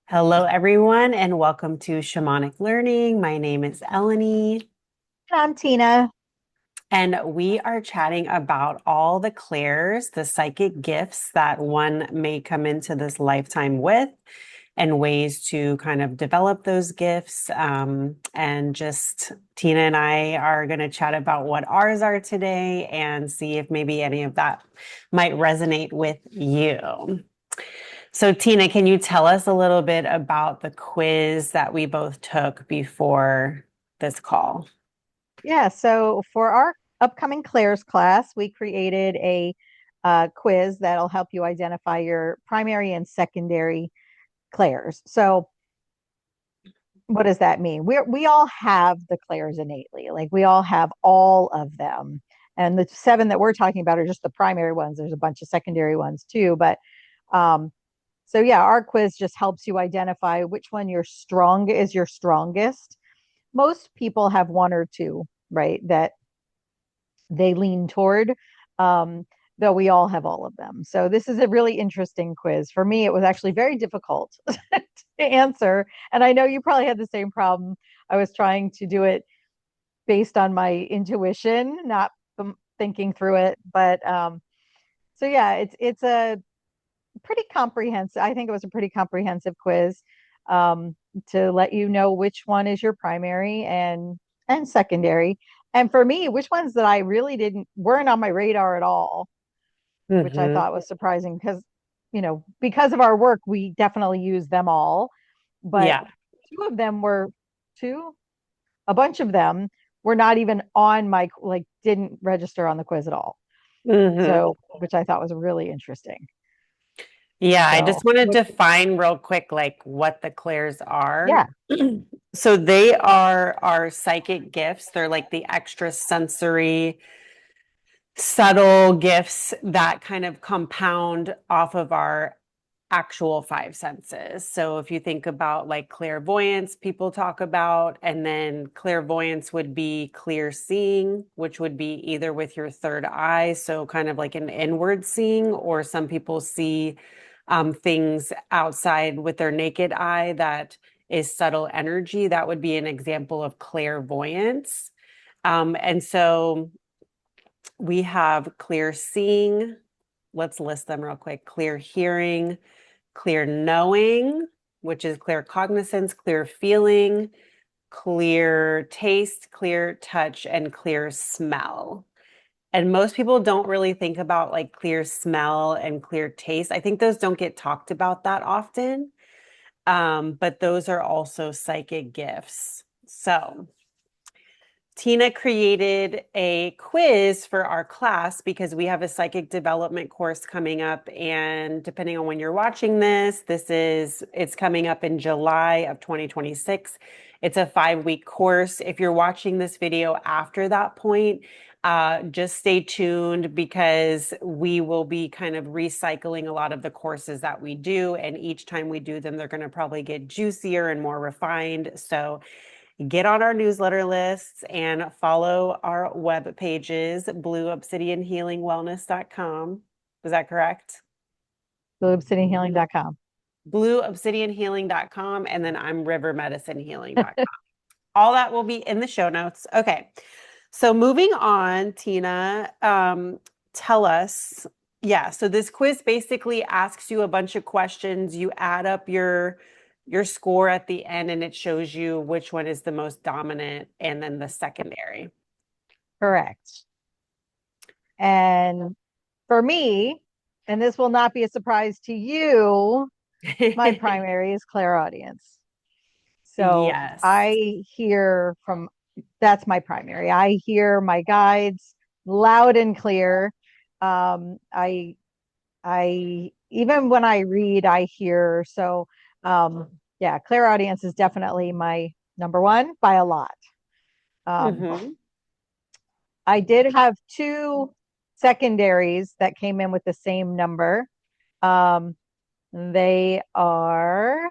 Hello, everyone, and welcome to Shamanic Learning. My name is Eleni, I'm Tina. and we are chatting about all the clairs, the psychic gifts that one may come into this lifetime with, and ways to kind of develop those gifts. And just Tina and I are going to chat about what ours are today and see if maybe any of that might resonate with you. So, Tina, can you tell us a little bit about the quiz that we both took before this call? Yeah, so for our upcoming Claire's class, we created a quiz that'll help you identify your primary and secondary Clairs. So what does that mean? We all have the Clairs innately. Like we all have all of them. And the seven that we're talking about are just the primary ones. There's a bunch of secondary ones too, but um so yeah, our quiz just helps you identify which one your strongest. Most people have one or two, right? That they lean toward, um, though we all have all of them. So this is a really interesting quiz. For me, it was actually very difficult to answer. And I know you probably had the same problem. I was trying to do it based on my intuition, not thinking through it. But so yeah, it's a pretty comprehensive. I think it was a pretty comprehensive quiz, um, to let you know which one is your primary and secondary. And for me, which ones that I really didn't weren't on my radar at all, which I Hmm. thought was surprising because, because of our work, we definitely use them all. But Yeah. two of them were two, a bunch of them were not even on my, like, didn't register on the quiz at all. Hmm. So, which I thought was really interesting. Yeah, I So, just want to what, define real quick, like what the clairs are. yeah. So they are our psychic gifts. They're like the extra sensory, subtle gifts that kind of compound off of our actual five senses. So if you think about like clairvoyance, people talk about, and then clairvoyance would be clear seeing, which would be either with your third eye, so kind of like an inward seeing, or some people see things outside with their naked eye that is subtle energy. That would be an example of clairvoyance. And so we have clear seeing. Let's list them real quick. Clear hearing, clear knowing, which is clear cognizance, clear feeling, clear taste, clear touch, and clear smell. And most people don't really think about like clear smell and clear taste. I think those don't get talked about that often. But those are also psychic gifts. So Tina created a quiz for our class because we have a psychic development course coming up. And depending on when you're watching this, it's coming up in July of 2026. It's a 5-week course. If you're watching this video after that point, just stay tuned because we will be kind of recycling a lot of the courses that we do. And each time we do them, they're going to probably get juicier and more refined. So get on our newsletter lists and follow our web pages, blueobsidianhealingwellness.com. Is that correct? BlueObsidianHealing.com. Blueobsidianhealing.com. And then I'm rivermedicinehealing.com. All that will be in the show notes. Okay. So moving on, Tina, tell us. Yeah, so this quiz basically asks you a bunch of questions. You add up your score at the end and it shows you which one is the most dominant and then the secondary. Correct. And for me, and this will not be a surprise to you, my primary is clairaudience. So Yes. I hear from, that's my primary. I hear my guides loud and clear. Um, I, even when I read, I hear. So, yeah, clairaudience is definitely my number one by a lot. Um, Hmm. I did have two secondaries that came in with the same number. Um, they are,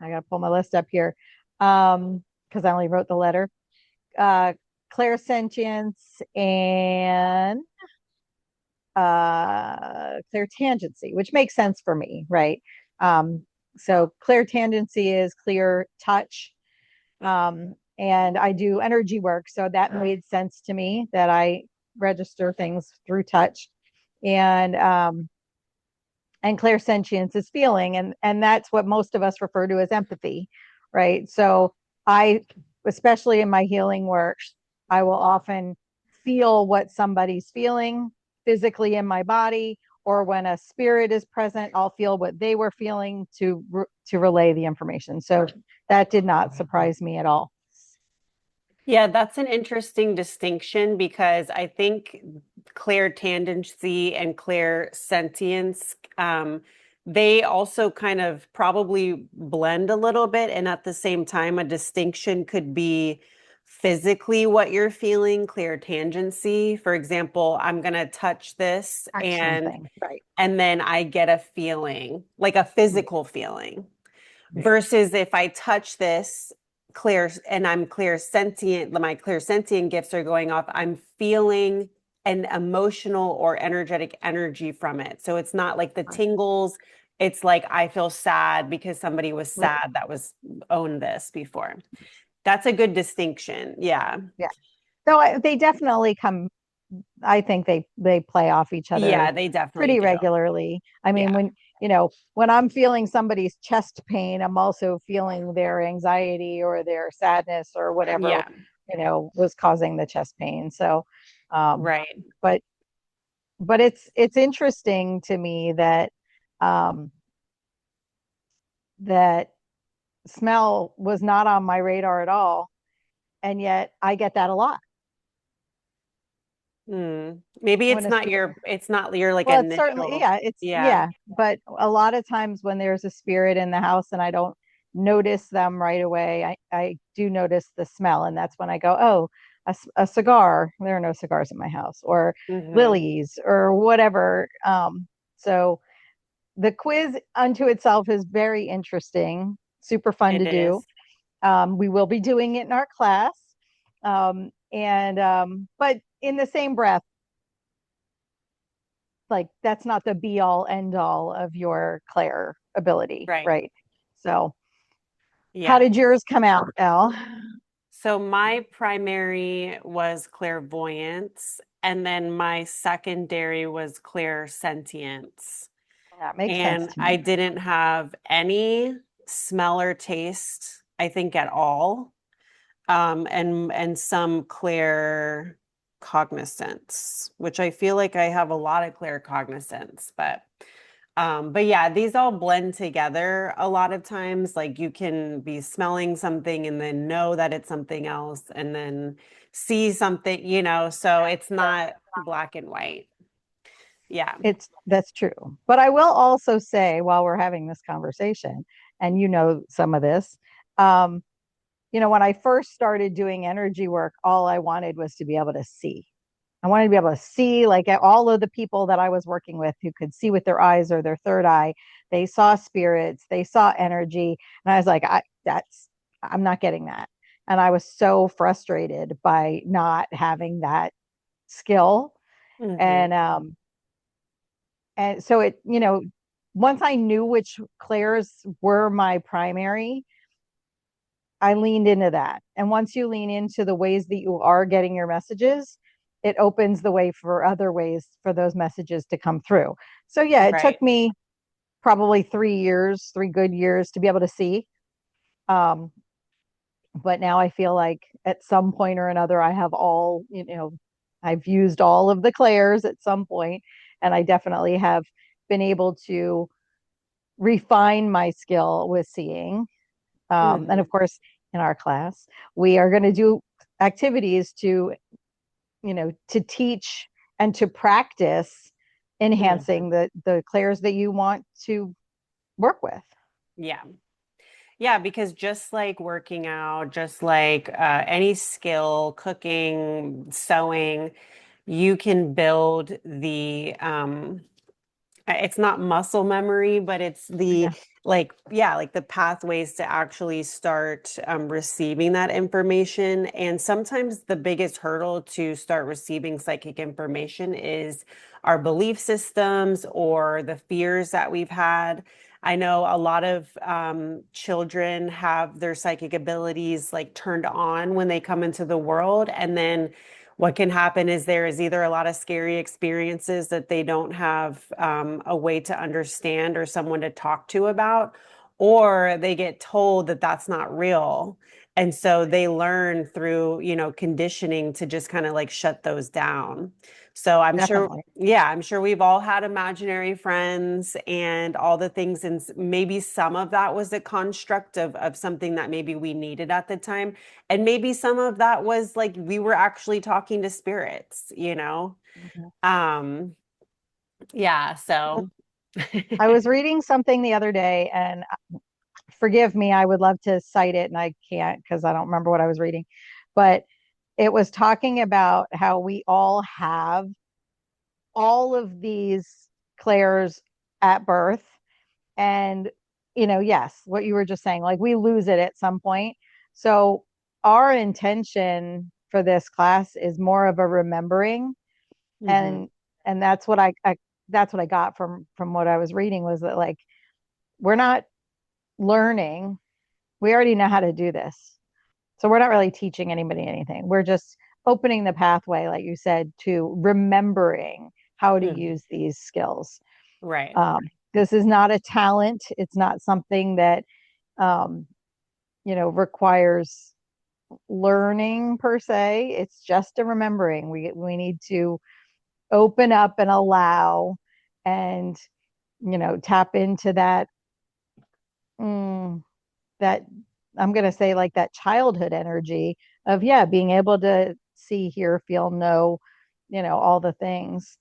I gotta pull my list up here, because I only wrote the letter. Uh, clairsentience and clairtangency, which makes sense for me, right? So clear tangency is clear touch. And I do energy work. So that made sense to me that I register things through touch. And clairsentience is feeling, and that's what most of us refer to as empathy, right? So I, especially in my healing work, I will often feel what somebody's feeling physically in my body, or when a spirit is present, I'll feel what they were feeling to relay the information. So that did not surprise me at all. Yeah, that's an interesting distinction because I think clairtandency and clairsentience, they also kind of probably blend a little bit. And at the same time, a distinction could be physically what you're feeling, clairtangency. For example, I'm going to touch this Touch something, right? and then I get a feeling, like a physical feeling. Versus if I touch this clear and I'm clear sentient, my clear sentient gifts are going off, I'm feeling an emotional or energetic energy from it. So it's not like the tingles. It's like I feel sad because somebody was Right. sad that was owned this before. That's a good distinction. Yeah. Yeah. So they definitely come. I think they play off each other Yeah, they definitely pretty do. regularly. I mean, Yeah. when I'm feeling somebody's chest pain, I'm also feeling their anxiety or their sadness or whatever, Yeah. was causing the chest pain. So, um, Right. but it's interesting to me um, that smell was not on my radar at all, and yet I get that a lot Maybe when a spirit. it's not your like Well, it's certainly, initial. yeah, it's, Yeah. yeah, but a lot of times when there's a spirit in the house and I don't notice them right away, I do notice the smell, and that's when I go, oh, a cigar. There are no cigars in my house, or Hmm. lilies, or whatever. So the quiz unto itself is very interesting, super fun It to do. is. We will be doing it in our class. And But in the same breath, like that's not the be all end all of your Claire ability, Right. right? So, how Yeah. did yours come out, Elle? So my primary was clairvoyance, and then my secondary was clairsentience. That makes sense And to I me. didn't have any smell or taste, I think, at all. And some clair cognizance, which I feel like I have a lot of clair cognizance, but yeah, these all blend together a lot of times. Like you can be smelling something and then know that it's something else and then see something, so it's not black and white. Yeah. It's That's true. But I will also say, while we're having this conversation, and some of this, um, when I first started doing energy work, all I wanted was to be able to see. I wanted to be able to see, like, all of the people that I was working with who could see with their eyes or their third eye. They saw spirits, they saw energy, and I was like, I'm not getting that. And I was so frustrated by not having that skill. Hmm. And so once I knew which clairs were my primary, I leaned into that. And once you lean into the ways that you are getting your messages, it opens the way for other ways for those messages to come through. So yeah, it took Right. me probably 3 years, 3 good years to be able to see. Um, but now I feel like at some point or another, I've used all of the clairs at some point, and I definitely have been able to refine my skill with seeing. And Hmm. of course, in our class, we are going to do activities to teach and to practice Hmm. enhancing the clairs that you want to work with. Yeah. Yeah, because just like working out, just like any skill, cooking, sewing, you can build it's not muscle memory, but it's the Yeah. like the pathways to actually start receiving that information. And sometimes the biggest hurdle to start receiving psychic information is our belief systems or the fears that we've had. I know a lot of children have their psychic abilities like turned on when they come into the world. And then what can happen is there is either a lot of scary experiences that they don't have a way to understand or someone to talk to about, or they get told that that's not real. And so they learn through, conditioning to just kind of like shut those down. So I'm sure, Definitely. yeah, I'm sure we've all had imaginary friends and all the things, and maybe some of that was a construct of something that maybe we needed at the time. And maybe some of that was like we were actually talking to spirits. Mhm. Um, yeah, so I was reading something the other day, and forgive me, I would love to cite it, and I can't because I don't remember what I was reading. But it was talking about how we all have all of these clairs at birth. And, yes, what you were just saying, like we lose it at some point. So, our intention for this class is more of a remembering. Mhm. And that's what that's what I got from what I was reading, was that, like, we're not learning. We already know how to do this. So we're not really teaching anybody anything. We're just opening the pathway, like you said, to remembering how to Mhm. use these skills. Right. Um, this is not a talent. It's not something that, um, requires learning per se. It's just a remembering. We need to open up and allow, and tap into mm, that I'm going to say, like, that childhood energy of, yeah, being able to see, hear, feel, know, all the things.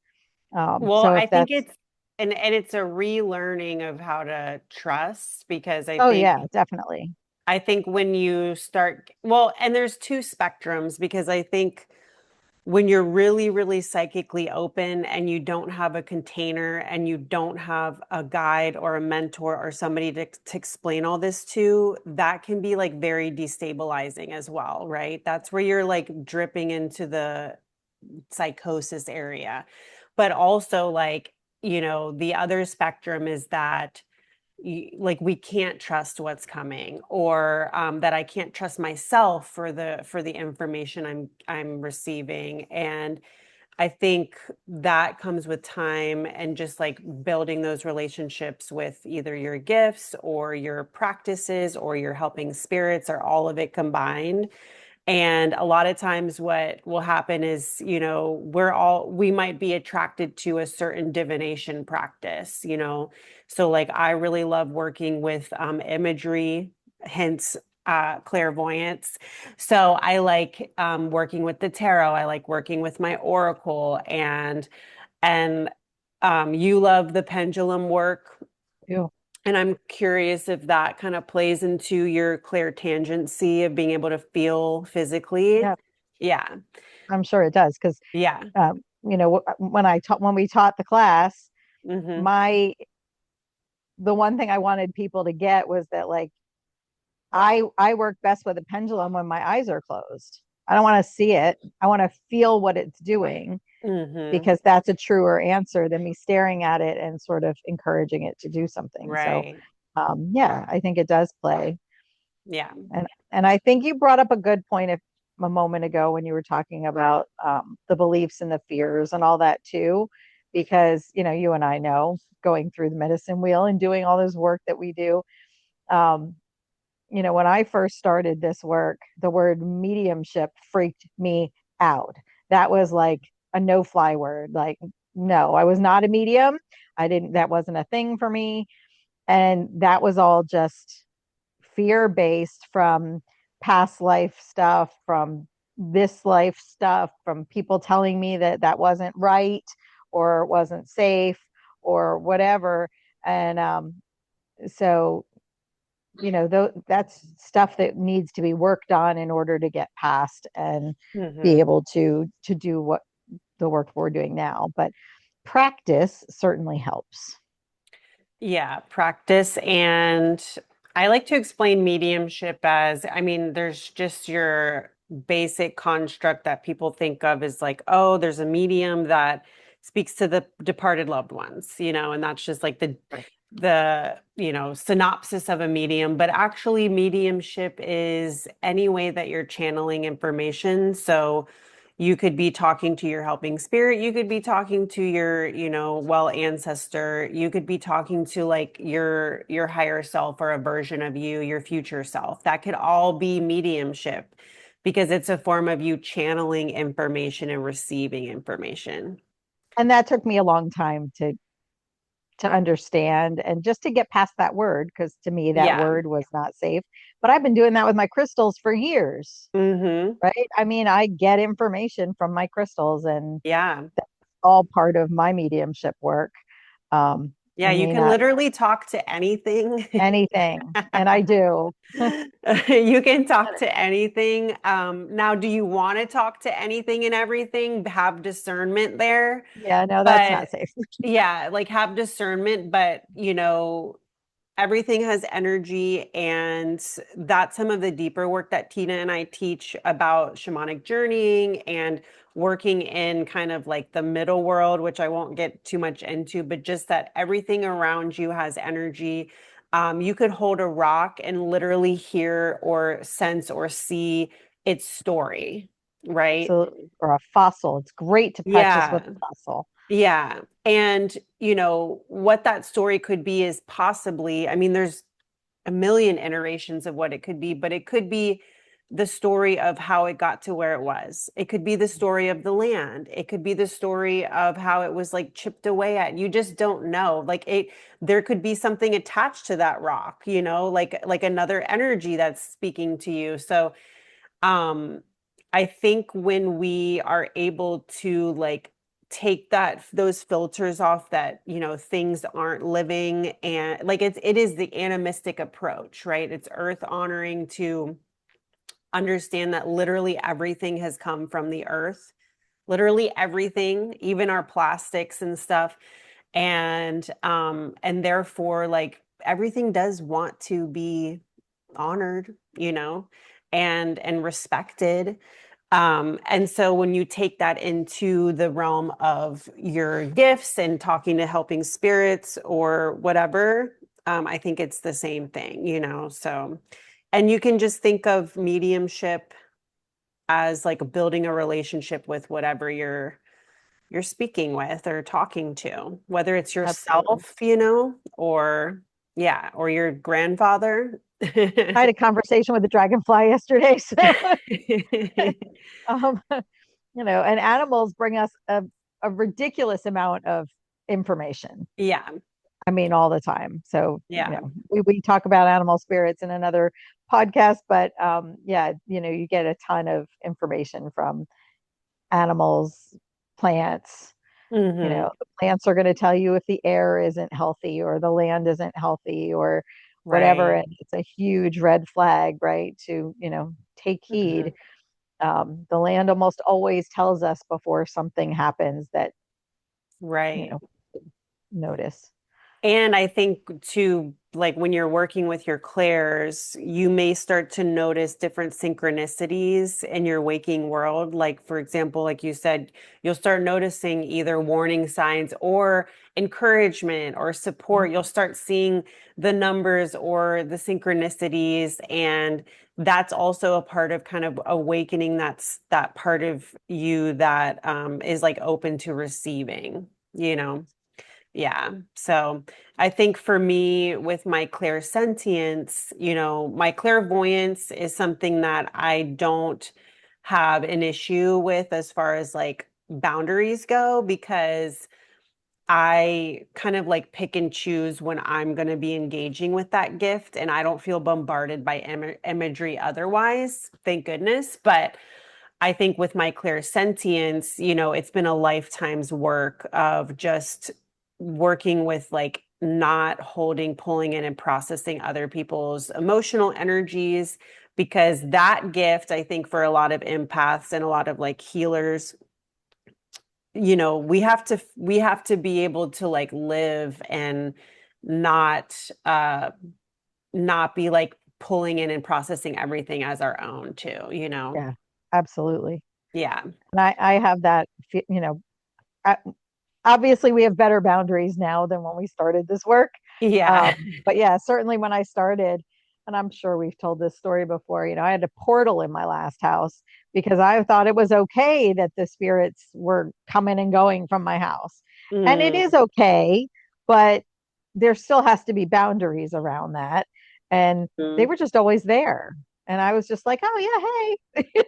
Well, So if I think that's, and it's a relearning of how to trust because I oh think yeah, definitely. I think when you start, well, and there's two spectrums because I think when you're really, really psychically open and you don't have a container and you don't have a guide or a mentor or somebody to explain all this to, that can be like very destabilizing as well, right? That's where you're like dripping into the psychosis area. But also, like, the other spectrum is that like we can't trust what's coming or that I can't trust myself for the information I'm receiving. And I think that comes with time and just like building those relationships with either your gifts or your practices or your helping spirits or all of it combined. And a lot of times, what will happen is, we might be attracted to a certain divination practice. So, like, I really love working with imagery, hence clairvoyance. So, I like working with the tarot. I like working with my oracle, and you love the pendulum work. Ew. And I'm curious if that kind of plays into your clairtangency of being able to feel physically. Yeah, Yeah. I'm sure it does. Because, Yeah. when we taught the class, Hmm. my the one thing I wanted people to get was that, like, I work best with a pendulum when my eyes are closed. I don't want to see it. I want to feel what it's doing, Hmm. because that's a truer answer than me staring at it and sort of encouraging it to do something. So, Right. yeah, I think it does play. Yeah. And I think you brought up a good point a moment ago when you were talking about, the beliefs and the fears and all that too, because you and I know, going through the medicine wheel and doing all this work that we do. Um, when I first started this work, the word mediumship freaked me out. That was like a no-fly word. Like, no, I was not a medium. I didn't, that wasn't a thing for me. And that was all just fear based from past life stuff, from this life stuff, from people telling me that that wasn't right or wasn't safe or whatever. And so, that's stuff that needs to be worked on in order to get past and be Hmm. able to do what the work we're doing now. But practice certainly helps. Yeah. Practice. And I like to explain mediumship as, I mean, there's just your basic construct that people think of as like, oh, there's a medium that speaks to the departed loved ones, and that's just like the Right. synopsis of a medium, but actually mediumship is any way that you're channeling information. So you could be talking to your helping spirit, you could be talking to your, well ancestor, you could be talking to like your higher self or a version of you, your future self. That could all be mediumship because it's a form of you channeling information and receiving information. And that took me a long time to understand and just to get past that word, because to me that Yeah. word was not safe. But I've been doing that with my crystals for years, Mm-hmm. right? I mean, I get information from my crystals, and Yeah. that's all part of my mediumship work. Yeah, I you may can not literally talk to anything. anything, and I do. You can talk to anything. Now, do you want to talk to anything and everything? Have discernment there. Yeah, no, that's not But safe. yeah, like have discernment, but everything has energy, and that's some of the deeper work that Tina and I teach about shamanic journeying and working in kind of like the middle world, which I won't get too much into, but just that everything around you has energy. You could hold a rock and literally hear or sense or see its story, right? Absolutely. Or a fossil. It's great to practice with Yeah. a fossil. Yeah. And, what that story could be is possibly, I mean, there's a million iterations of what it could be, but it could be the story of how it got to where it was. It could be the story of the land. It could be the story of how it was like chipped away at. You just don't know. There could be something attached to that rock, like another energy that's speaking to you. So, um, I think when we are able to like take those filters off that, things aren't living, and like it is the animistic approach, right? It's earth honoring to understand that literally everything has come from the earth. Literally everything, even our plastics and stuff. And therefore like everything does want to be honored, and respected. And so when you take that into the realm of your gifts and talking to helping spirits or whatever, I think it's the same thing, so, and you can just think of mediumship as like building a relationship with whatever you're speaking with or talking to, whether it's Absolutely. yourself, or yeah, or your grandfather. I had a conversation with a dragonfly yesterday. So, um, and animals bring us a ridiculous amount of information. Yeah, I mean, all the time. So, yeah. we talk about animal spirits in another podcast, but yeah, you get a ton of information from animals, plants. Hmm. The plants are going to tell you if the air isn't healthy or the land isn't healthy or whatever. Right. And it's a huge red flag, right? To, take heed. Hmm. The land almost always tells us before something happens that, you Right. know, notice. And I think too, like when you're working with your clairs, you may start to notice different synchronicities in your waking world. Like, for example, like you said, you'll start noticing either warning signs or encouragement or support. You'll start seeing the numbers or the synchronicities. And that's also a part of kind of awakening that part of you that is like open to receiving, you know? Yeah. So I think for me, with my clairsentience, my clairvoyance is something that I don't have an issue with as far as like boundaries go, because I kind of like pick and choose when I'm going to be engaging with that gift, and I don't feel bombarded by imagery otherwise, thank goodness. But I think with my clairsentience, it's been a lifetime's work of just working with like not holding, pulling in, and processing other people's emotional energies. Because that gift, I think for a lot of empaths and a lot of like healers, we have to be able to like live and not not be like pulling in and processing everything as our own too. Yeah, absolutely. Yeah. And I have that, I- obviously we have better boundaries now than when we started this work. Yeah. But yeah, certainly when I started, and I'm sure we've told this story before, I had a portal in my last house because I thought it was okay that the spirits were coming and going from my house. And it is Mm, okay, but there still has to be boundaries around that. And they mm. were just always there. And I was just like, oh yeah, hey,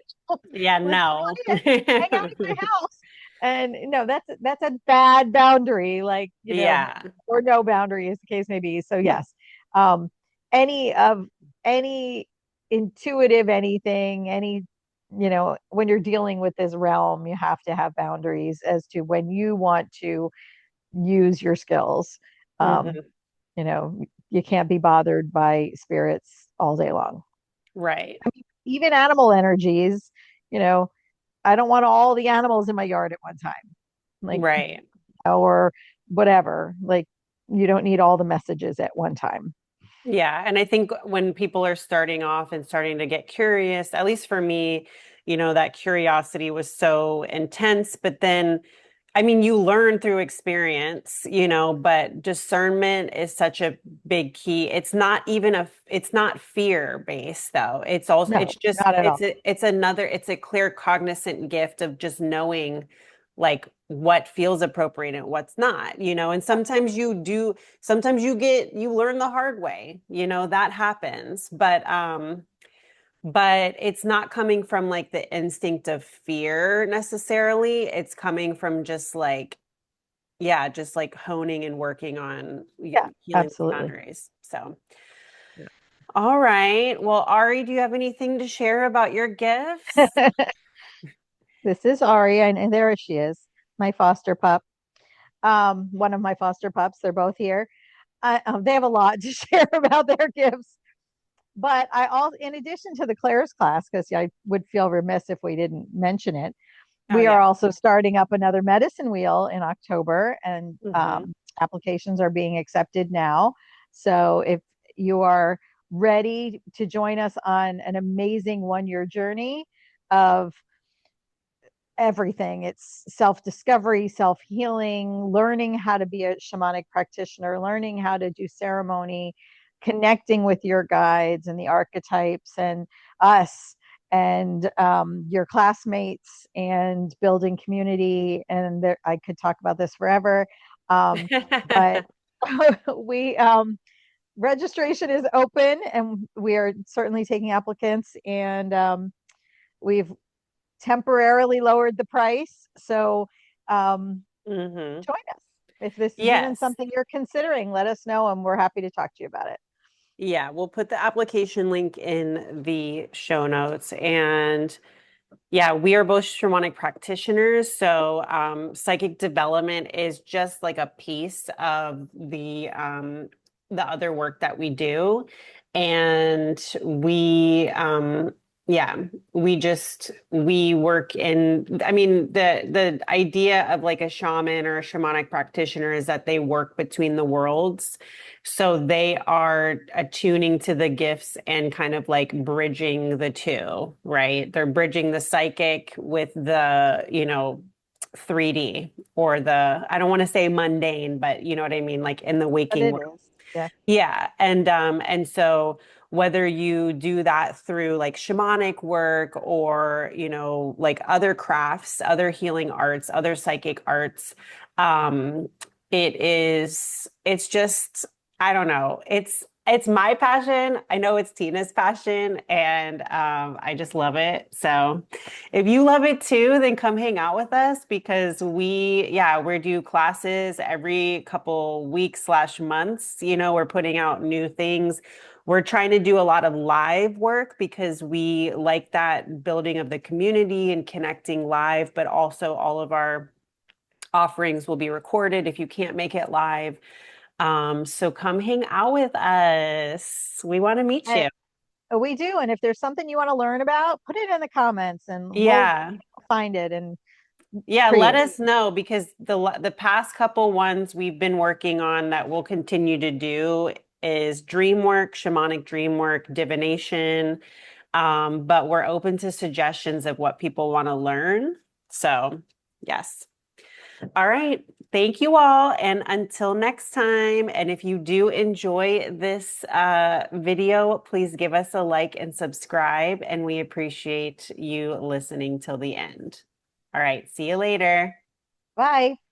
Yeah, let's no. come in, hang out at my house. And no, that's a bad boundary, like, Yeah. or no boundary as the case may be. So yes, um, any of any intuitive anything, when you're dealing with this realm, you have to have boundaries as to when you want to use your skills. Um, Hmm. you know, you can't be bothered by spirits all day long. Right. Even animal energies, you know, I don't want all the animals in my yard at one time, like, Right. or whatever. Like, you don't need all the messages at one time. Yeah, and I think when people are starting off and starting to get curious, at least for me, that curiosity was so intense, but then I mean, you learn through experience, but discernment is such a big key. It's not fear based though. No, not at all. It's a clear cognizant gift of just knowing like what feels appropriate and what's not, and sometimes you learn the hard way, that happens, but it's not coming from like the instinct of fear necessarily. It's coming from just like, yeah, just like honing and working on Yeah, healing those absolutely. boundaries. So, all right. Well, Ari, do you have anything to share about your gifts? This is Ari, and there she is, my foster pup. One of my foster pups. They're both here. They have a lot to share about their gifts. But I also, in addition to the Claire's class, because I would feel remiss if we didn't mention it, Oh, we are yeah. also starting up another medicine wheel in October, and Hmm. applications are being accepted now. So if you are ready to join us on an amazing 1 year journey of everything. It's self discovery, self healing, learning how to be a shamanic practitioner, learning how to do ceremony, connecting with your guides and the archetypes and us and your classmates and building community. And there, I could talk about this forever. But we, registration is open and we are certainly taking applicants. And we've temporarily lowered the price. So Hmm. join us. If this is even Yes. something you're considering, let us know and we're happy to talk to you about it. Yeah, we'll put the application link in the show notes. And yeah, we are both shamanic practitioners. So, psychic development is just like a piece of the other work that we do. And yeah, we work in, I mean, the idea of like a shaman or a shamanic practitioner is that they work between the worlds. So they are attuning to the gifts and kind of like bridging the two, right? They're bridging the psychic with the, 3D or I don't want to say mundane, but you know what I mean? Like in the But waking it world. is. Yeah. Yeah. And so whether you do that through like shamanic work or, like other crafts, other healing arts, other psychic arts, um, it's just, I don't know. It's my passion. I know it's Tina's passion, and I just love it. So if you love it too, then come hang out with us because we do classes every couple weeks slash months. We're putting out new things. We're trying to do a lot of live work because we like that building of the community and connecting live, but also all of our offerings will be recorded if you can't make it live. So come hang out with us. We want to meet And you. we do. And if there's something you want to learn about, put it in the comments and we'll Yeah. find it and Yeah, let create it. us know because the past couple ones we've been working on that we'll continue to do is dream work, shamanic dream work, divination. But we're open to suggestions of what people want to learn. So, yes. All right. Thank you all. And until next time, and if you do enjoy this video, please give us a like and subscribe. And we appreciate you listening till the end. All right. See you later. Bye.